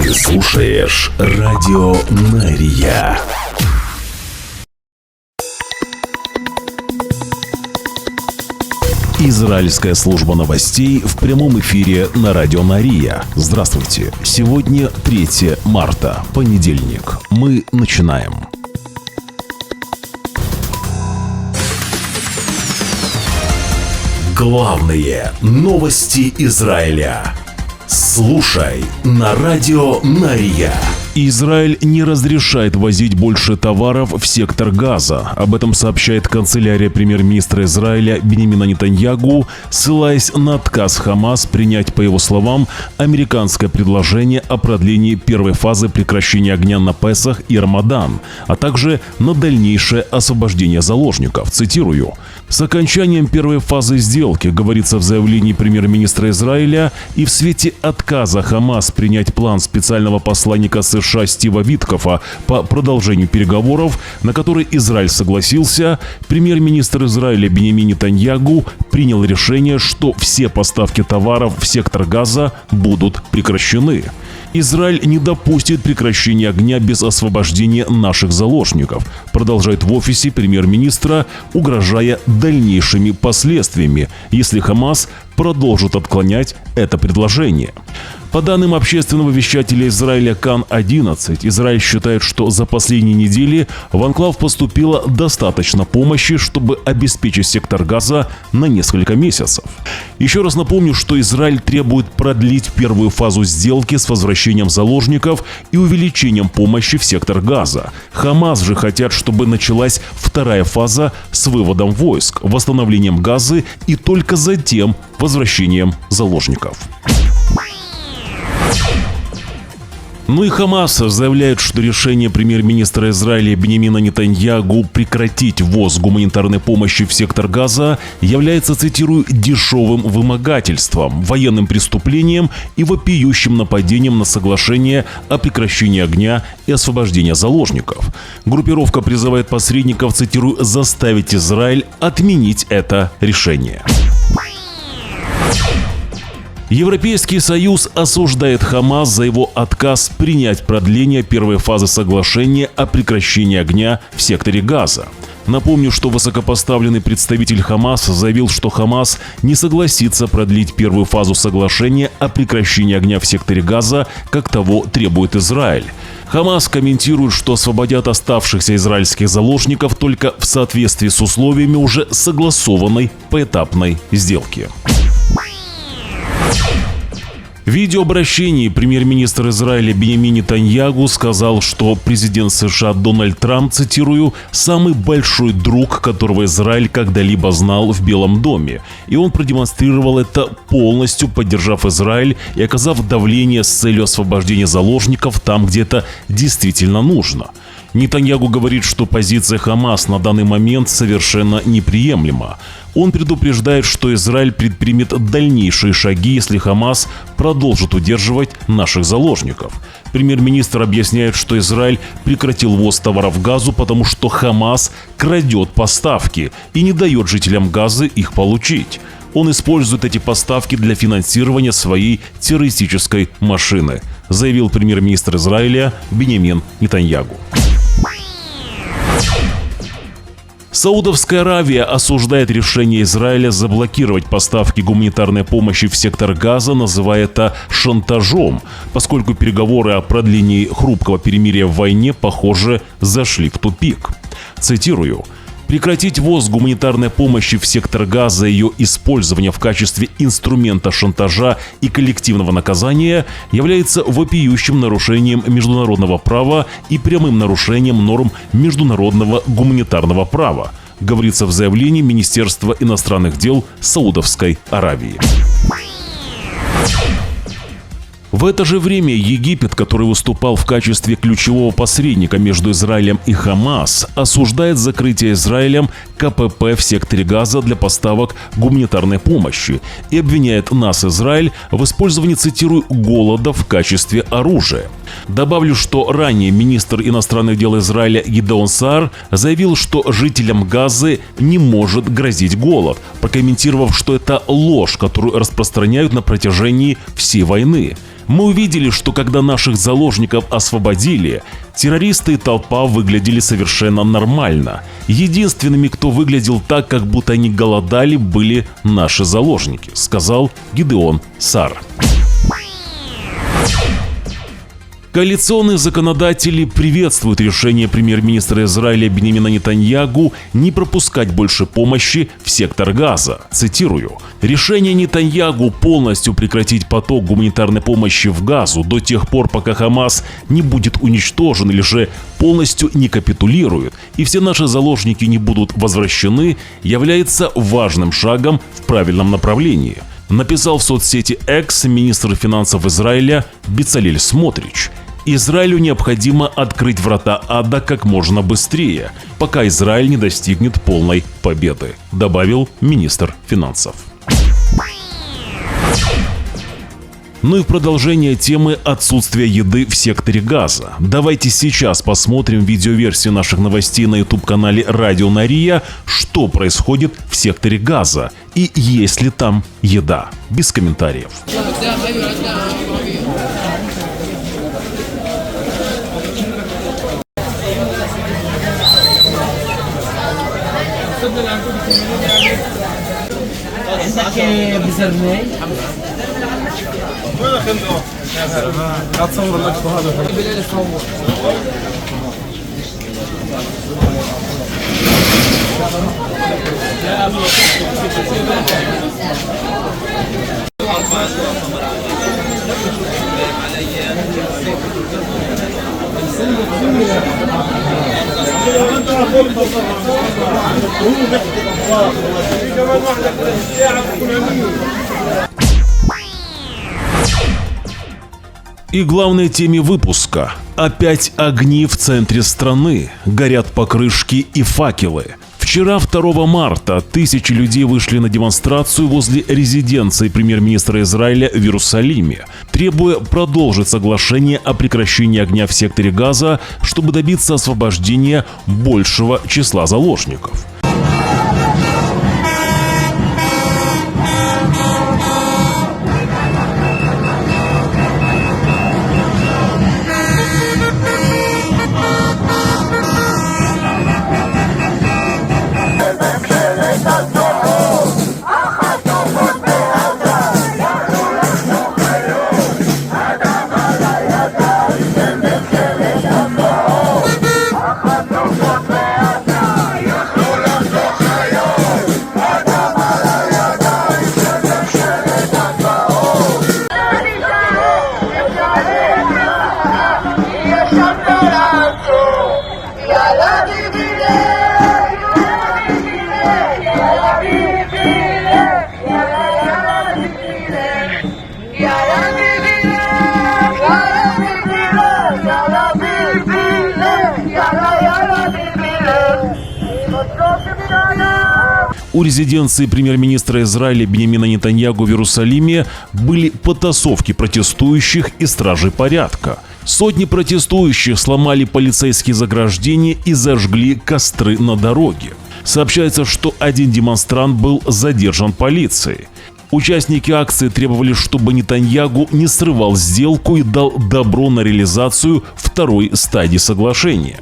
Ты слушаешь Радио Мария. Израильская служба новостей в прямом эфире на Радио Мария. Здравствуйте. Сегодня 3 марта, понедельник. Мы начинаем. Главные новости Израиля. Слушай на Радио Мария. Израиль не разрешает возить больше товаров в сектор Газа. Об этом сообщает канцелярия премьер-министра Израиля Биньямина Нетаньяху, ссылаясь на отказ Хамас принять, по его словам, американское предложение о продлении первой фазы прекращения огня на Песах и Рамадан, а также на дальнейшее освобождение заложников. Цитирую: «С окончанием первой фазы сделки, говорится в заявлении премьер-министра Израиля, и в свете отказа Хамас принять план специального посланника США Стива Виткофа по продолжению переговоров, на которые Израиль согласился, премьер-министр Израиля Биньямин Нетаньяху принял решение, что все поставки товаров в сектор Газа будут прекращены. Израиль не допустит прекращения огня без освобождения наших заложников», продолжает в офисе премьер-министра, угрожая дальнейшими последствиями, если Хамас продолжит отклонять это предложение. По данным общественного вещателя Израиля Кан-11, Израиль считает, что за последние недели в анклав поступило достаточно помощи, чтобы обеспечить сектор Газа на несколько месяцев. Еще раз напомню, что Израиль требует продлить первую фазу сделки с возвращением заложников и увеличением помощи в сектор Газа. Хамас же хотят, чтобы началась вторая фаза с выводом войск, восстановлением Газы и только затем возвращением заложников. Ну и Хамас заявляет, что решение премьер-министра Израиля Биньямина Нетаньяху прекратить ввоз гуманитарной помощи в сектор Газа является, цитирую, «дешевым вымогательством, военным преступлением и вопиющим нападением на соглашение о прекращении огня и освобождении заложников». Группировка призывает посредников, цитирую, «заставить Израиль отменить это решение». Европейский Союз осуждает Хамас за его отказ принять продление первой фазы соглашения о прекращении огня в секторе Газа. Напомню, что высокопоставленный представитель Хамас заявил, что Хамас не согласится продлить первую фазу соглашения о прекращении огня в секторе Газа, как того требует Израиль. Хамас комментирует, что освободят оставшихся израильских заложников только в соответствии с условиями уже согласованной поэтапной сделки. В видеообращении премьер-министр Израиля Биньямин Нетаньяху сказал, что президент США Дональд Трамп, цитирую, «самый большой друг, которого Израиль когда-либо знал в Белом доме». И он продемонстрировал это, полностью поддержав Израиль и оказав давление с целью освобождения заложников там, где это действительно нужно. Нетаньяху говорит, что позиция Хамас на данный момент совершенно неприемлема. Он предупреждает, что Израиль предпримет дальнейшие шаги, если Хамас продолжит удерживать наших заложников. Премьер-министр объясняет, что Израиль прекратил ввоз товаров в Газу, потому что Хамас крадет поставки и не дает жителям Газы их получить. Он использует эти поставки для финансирования своей террористической машины, заявил премьер-министр Израиля Биньямин Нетаньяху. Саудовская Аравия осуждает решение Израиля заблокировать поставки гуманитарной помощи в сектор Газа, называя это шантажом, поскольку переговоры о продлении хрупкого перемирия в войне, похоже, зашли в тупик. Цитирую: «Прекратить ввоз гуманитарной помощи в сектор Газа и ее использование в качестве инструмента шантажа и коллективного наказания является вопиющим нарушением международного права и прямым нарушением норм международного гуманитарного права», говорится в заявлении Министерства иностранных дел Саудовской Аравии. В это же время Египет, который выступал в качестве ключевого посредника между Израилем и Хамас, осуждает закрытие Израилем КПП в секторе Газа для поставок гуманитарной помощи и обвиняет нас, Израиль, в использовании, цитирую, «голода в качестве оружия». Добавлю, что ранее министр иностранных дел Израиля Гидеон Саар заявил, что жителям Газы не может грозить голод, прокомментировав, что это ложь, которую распространяют на протяжении всей войны. Мы увидели, что когда наших заложников освободили, террористы и толпа выглядели совершенно нормально. Единственными, кто выглядел так, как будто они голодали, были наши заложники, сказал Гидеон Саар. Коалиционные законодатели приветствуют решение премьер-министра Израиля Биньямина Нетаньягу не пропускать больше помощи в сектор Газа. Цитирую. «Решение Нетаньягу полностью прекратить поток гуманитарной помощи в Газу до тех пор, пока Хамас не будет уничтожен или же полностью не капитулирует, и все наши заложники не будут возвращены, является важным шагом в правильном направлении», написал в соцсети X министр финансов Израиля Бецалель Смотрич. Израилю необходимо открыть врата ада как можно быстрее, пока Израиль не достигнет полной победы, добавил министр финансов. Ну и в продолжение темы отсутствия еды в секторе Газа. Давайте сейчас посмотрим видеоверсию наших новостей на YouTube-канале Радио Нария, что происходит в секторе Газа и есть ли там еда. Без комментариев. И главной теме выпуска. Опять огни в центре страны, горят покрышки и факелы. Вчера, 2 марта, тысячи людей вышли на демонстрацию возле резиденции премьер-министра Израиля в Иерусалиме, требуя продолжить соглашение о прекращении огня в секторе Газа, чтобы добиться освобождения большего числа заложников. У резиденции премьер-министра Израиля Биньямина Нетаньягу в Иерусалиме были потасовки протестующих и стражей порядка. Сотни протестующих сломали полицейские заграждения и зажгли костры на дороге. Сообщается, что один демонстрант был задержан полицией. Участники акции требовали, чтобы Нетаньягу не срывал сделку и дал добро на реализацию второй стадии соглашения.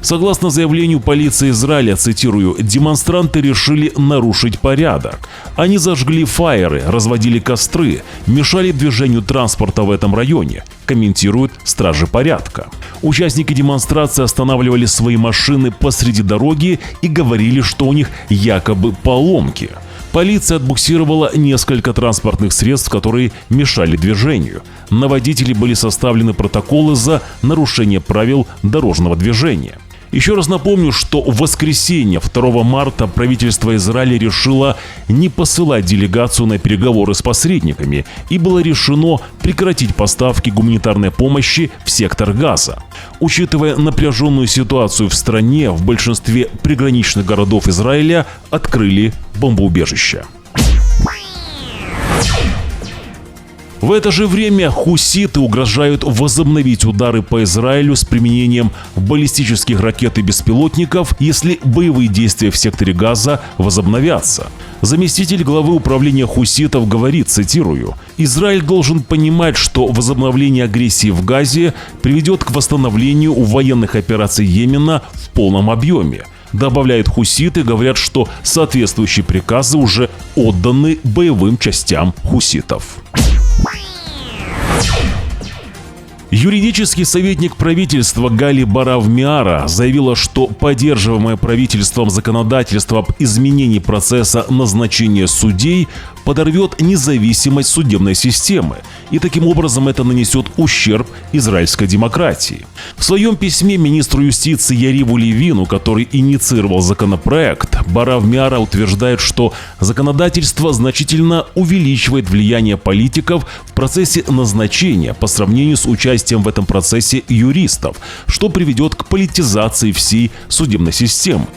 Согласно заявлению полиции Израиля, цитирую, демонстранты решили нарушить порядок. Они зажгли фаеры, разводили костры, мешали движению транспорта в этом районе, комментируют стражи порядка. Участники демонстрации останавливали свои машины посреди дороги и говорили, что у них якобы поломки. Полиция отбуксировала несколько транспортных средств, которые мешали движению. На водителей были составлены протоколы за нарушение правил дорожного движения. Еще раз напомню, что в воскресенье 2 марта правительство Израиля решило не посылать делегацию на переговоры с посредниками, и было решено прекратить поставки гуманитарной помощи в сектор Газа. Учитывая напряженную ситуацию в стране, в большинстве приграничных городов Израиля открыли бомбоубежища. В это же время хуситы угрожают возобновить удары по Израилю с применением баллистических ракет и беспилотников, если боевые действия в секторе Газа возобновятся. Заместитель главы управления хуситов говорит, цитирую, «Израиль должен понимать, что возобновление агрессии в Газе приведет к восстановлению военных операций Йемена в полном объеме». Добавляют хуситы, говорят, что соответствующие приказы уже отданы боевым частям хуситов. Юридический советник правительства Гали Барав Миара заявила, что поддерживаемое правительством законодательство об изменении процесса назначения судей подорвет независимость судебной системы, и таким образом это нанесет ущерб израильской демократии. В своем письме министру юстиции Яриву Левину, который инициировал законопроект, Барав Миара утверждает, что законодательство значительно увеличивает влияние политиков в процессе назначения по сравнению с участием в этом процессе юристов, что приведет к политизации всей судебной системы.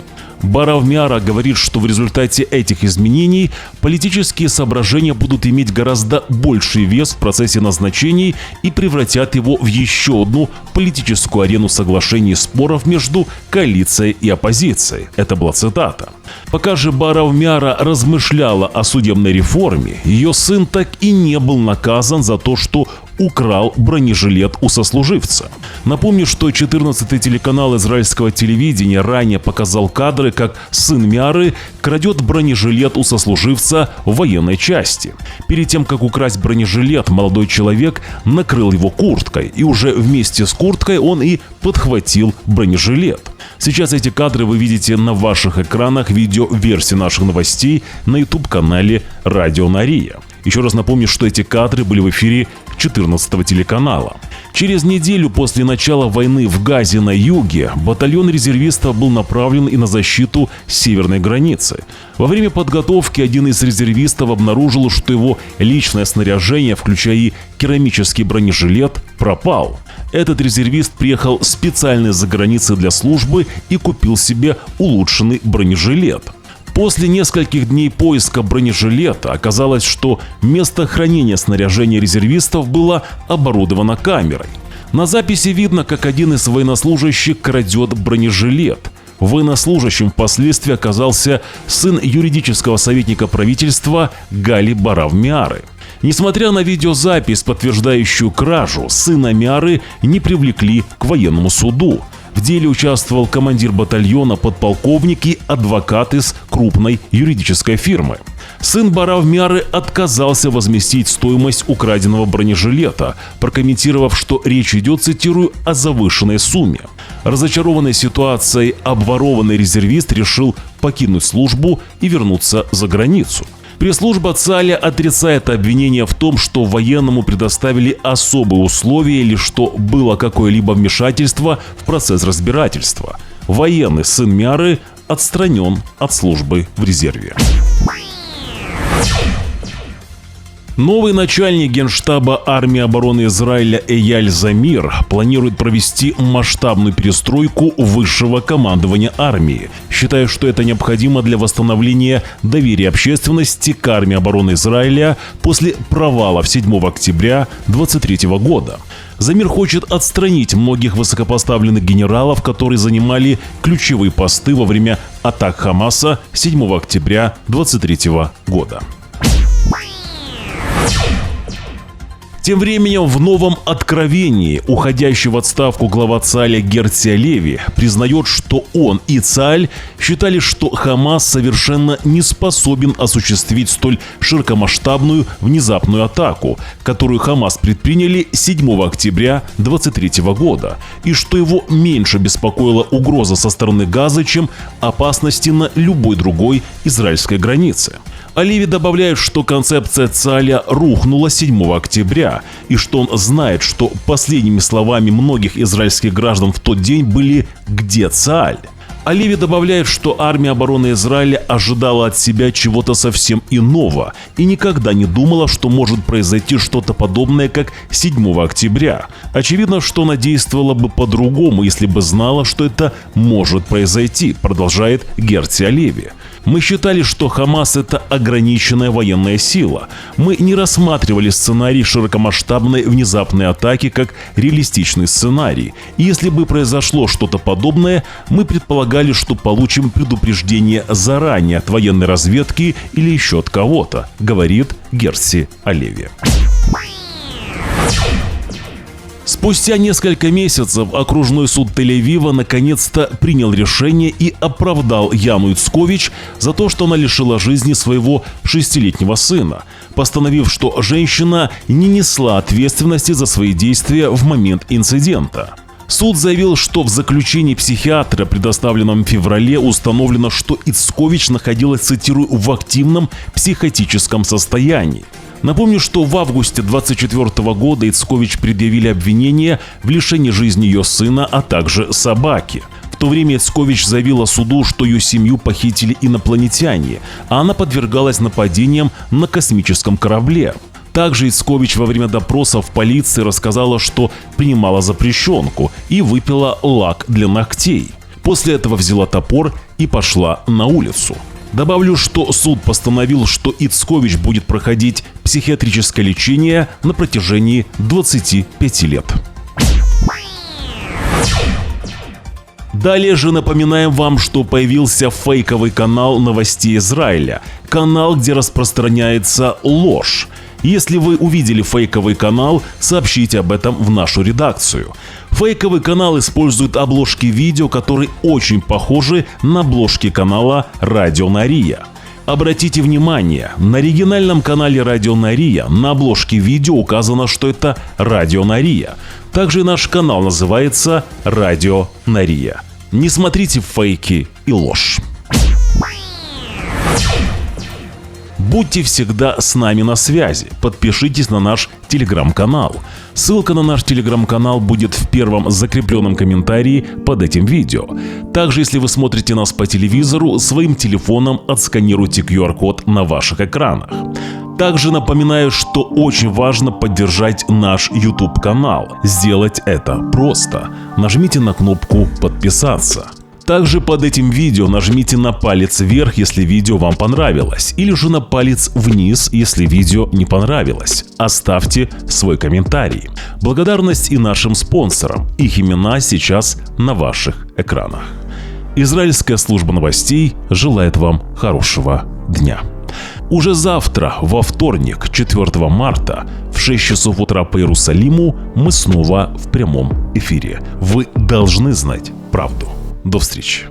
Барав Миара говорит, что в результате этих изменений политические соображения будут иметь гораздо больший вес в процессе назначений и превратят его в еще одну политическую арену соглашений и споров между коалицией и оппозицией. Это была цитата. Пока же Барав Миара размышляла о судебной реформе, ее сын так и не был наказан за то, что украл бронежилет у сослуживца. Напомню, что 14-й телеканал израильского телевидения ранее показал кадры, как сын Миары крадет бронежилет у сослуживца в военной части. Перед тем, как украсть бронежилет, молодой человек накрыл его курткой, и уже вместе с курткой он и подхватил бронежилет. Сейчас эти кадры вы видите на ваших экранах видеоверсии наших новостей на YouTube-канале Радио Нария. Еще раз напомню, что эти кадры были в эфире 14-го телеканала. Через неделю после начала войны в Газе на юге батальон резервистов был направлен и на защиту северной границы. Во время подготовки один из резервистов обнаружил, что его личное снаряжение, включая и керамический бронежилет, пропал. Этот резервист приехал специально из-за границы для службы и купил себе улучшенный бронежилет. После нескольких дней поиска бронежилета оказалось, что место хранения снаряжения резервистов было оборудовано камерой. На записи видно, как один из военнослужащих крадет бронежилет. Военнослужащим впоследствии оказался сын юридического советника правительства Гали Барав Миары. Несмотря на видеозапись, подтверждающую кражу, сына Миары не привлекли к военному суду. В деле участвовал командир батальона, подполковник и адвокат из крупной юридической фирмы. Сын Барав Миары отказался возместить стоимость украденного бронежилета, прокомментировав, что речь идет, цитирую, о завышенной сумме. Разочарованный ситуацией, обворованный резервист решил покинуть службу и вернуться за границу. Пресс-служба ЦАЛЯ отрицает обвинение в том, что военному предоставили особые условия или что было какое-либо вмешательство в процесс разбирательства. Военный сын Миары отстранен от службы в резерве. Новый начальник Генштаба армии обороны Израиля Эяль Замир планирует провести масштабную перестройку высшего командования армии, считая, что это необходимо для восстановления доверия общественности к армии обороны Израиля после провала 7 октября 2023 года. Замир хочет отстранить многих высокопоставленных генералов, которые занимали ключевые посты во время атак Хамаса 7 октября 2023 года. Тем временем в новом откровении уходящий в отставку глава ЦАЛЯ Герци Алеви признает, что он и ЦАЛЬ считали, что Хамас совершенно не способен осуществить столь широкомасштабную внезапную атаку, которую Хамас предприняли 7 октября 2023 года, и что его меньше беспокоила угроза со стороны Газы, чем опасности на любой другой израильской границе. Алеви добавляет, что концепция ЦАЛЯ рухнула 7 октября, и что он знает, что последними словами многих израильских граждан в тот день были «Где ЦАЛЬ?». Алеви добавляет, что армия обороны Израиля ожидала от себя чего-то совсем иного и никогда не думала, что может произойти что-то подобное, как 7 октября. Очевидно, что она действовала бы по-другому, если бы знала, что это может произойти, продолжает Герци Алеви. Мы считали, что Хамас – это ограниченная военная сила. Мы не рассматривали сценарий широкомасштабной внезапной атаки как реалистичный сценарий. И если бы произошло что-то подобное, мы предполагали, что получим предупреждение заранее от военной разведки или еще от кого-то, говорит Герси Алеви. Спустя несколько месяцев окружной суд Тель-Авива наконец-то принял решение и оправдал Яну Ицкович за то, что она лишила жизни своего 6-летнего сына, постановив, что женщина не несла ответственности за свои действия в момент инцидента. Суд заявил, что в заключении психиатра, предоставленном в феврале, установлено, что Ицкович находилась, цитирую, в активном психотическом состоянии. Напомню, что в августе 2024 года Ицкович предъявили обвинение в лишении жизни ее сына, а также собаки. В то время Ицкович заявила суду, что ее семью похитили инопланетяне, а она подвергалась нападениям на космическом корабле. Также Ицкович во время допроса в полиции рассказала, что принимала запрещенку и выпила лак для ногтей. После этого взяла топор и пошла на улицу. Добавлю, что суд постановил, что Ицкович будет проходить психиатрическое лечение на протяжении 25 лет. Далее же напоминаем вам, что появился фейковый канал новостей Израиля. Канал, где распространяется ложь. Если вы увидели фейковый канал, сообщите об этом в нашу редакцию. Фейковый канал использует обложки видео, которые очень похожи на обложки канала Радио Нария. Обратите внимание, на оригинальном канале Радио Нария на обложке видео указано, что это Радио Нария. Также и наш канал называется Радио Нария. Не смотрите фейки и ложь. Будьте всегда с нами на связи. Подпишитесь на наш телеграм-канал. Ссылка на наш телеграм-канал будет в первом закрепленном комментарии под этим видео. Также, если вы смотрите нас по телевизору, своим телефоном отсканируйте QR-код на ваших экранах. Также напоминаю, что очень важно поддержать наш YouTube-канал. Сделать это просто. Нажмите на кнопку «Подписаться». Также под этим видео нажмите на палец вверх, если видео вам понравилось, или же на палец вниз, если видео не понравилось. Оставьте свой комментарий. Благодарность и нашим спонсорам. Их имена сейчас на ваших экранах. Израильская служба новостей желает вам хорошего дня. Уже завтра, во вторник, 4 марта, в 6 часов утра по Иерусалиму, мы снова в прямом эфире. Вы должны знать правду. До встречи.